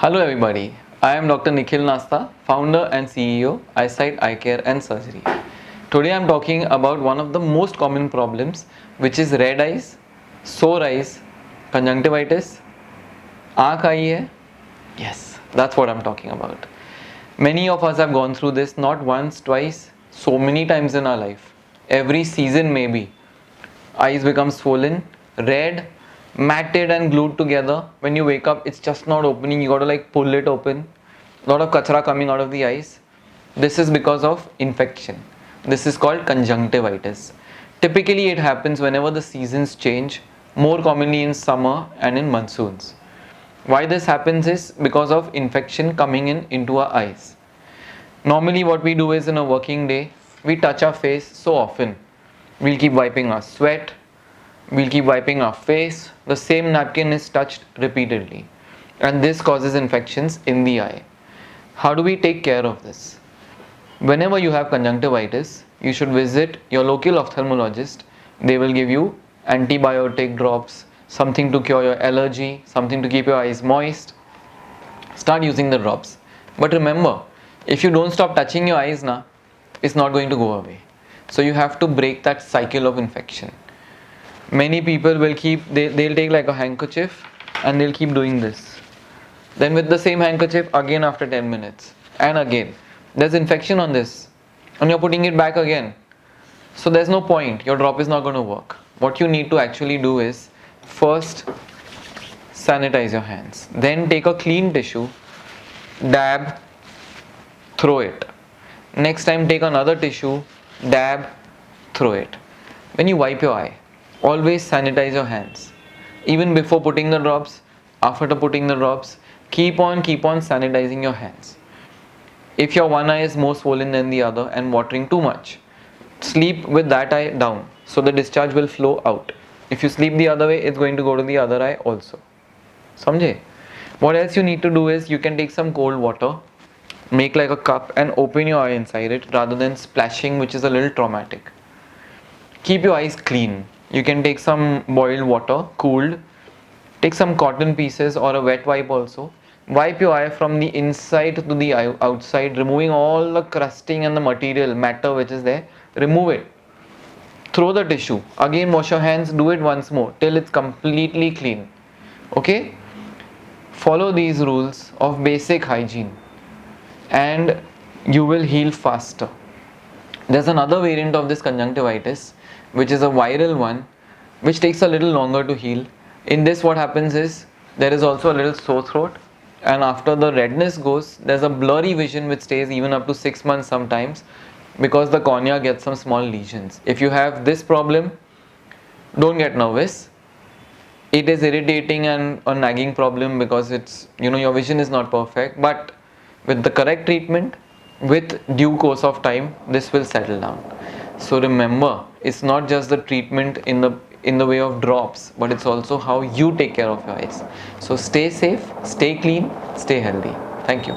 Hello everybody, I am Dr. Nikhil Nasta, founder and CEO, Eyesight Eye Care and Surgery. Today I am talking about one of the most common problems, which is red eyes, sore eyes, conjunctivitis. आँख आई है? Yes, that's what I'm talking about. Many of us have gone through this not once, twice, so many times in our life. Every season maybe. Eyes become swollen, red, matted and glued together. When you wake up, it's just not opening. You gotta like pull it open. A lot of kachra coming out of the eyes. This is because of infection. This is called conjunctivitis. Typically, it happens whenever the seasons change, more commonly in summer and in monsoons. Why this happens is because of infection coming in into our eyes. Normally, what we do is in a working day, we touch our face so often. We'll keep wiping our sweat, we'll keep wiping our face. The same napkin is touched repeatedly, and this causes infections in the eye. How do we take care of this? Whenever you have conjunctivitis, you should visit your local ophthalmologist. They will give you antibiotic drops, something to cure your allergy, something to keep your eyes moist. Start using the drops. But remember, if you don't stop touching your eyes now, it's not going to go away. So you have to break that cycle of infection. Many people will they'll take like a handkerchief and they'll keep doing this. Then with the same handkerchief again after 10 minutes and again. There's infection on this and you're putting it back again. So there's no point. Your drop is not going to work. What you need to actually do is first sanitize your hands. Then take a clean tissue, dab, throw it. Next time take another tissue, dab, throw it. When you wipe your eye, always sanitize your hands. Even before putting the drops, after putting the drops, keep on sanitizing your hands. If your one eye is more swollen than the other and watering too much, sleep with that eye down so the discharge will flow out. If you sleep the other way, it's going to go to the other eye also. Samjhe? What else you need to do is you can take some cold water, make like a cup and open your eye inside it rather than splashing, which is a little traumatic. Keep your eyes clean. You can take some boiled water, cooled, take some cotton pieces or a wet wipe also. Wipe your eye from the inside to the outside, removing all the crusting and the material, matter which is there. Remove it. Throw the tissue. Again wash your hands, do it once more till it's completely clean. Okay? Follow these rules of basic hygiene and you will heal faster. There's another variant of this conjunctivitis, which is a viral one, which takes a little longer to heal. In this, what happens is there is also a little sore throat, and after the redness goes, there's a blurry vision which stays even up to 6 months sometimes because the cornea gets some small lesions. If you have this problem, don't get nervous. It is irritating and a nagging problem because it's, your vision is not perfect, but with the correct treatment, with due course of time, this will settle down. So remember, it's not just the treatment in the way of drops, but it's also how you take care of your eyes. So stay safe, stay clean, stay healthy. Thank you.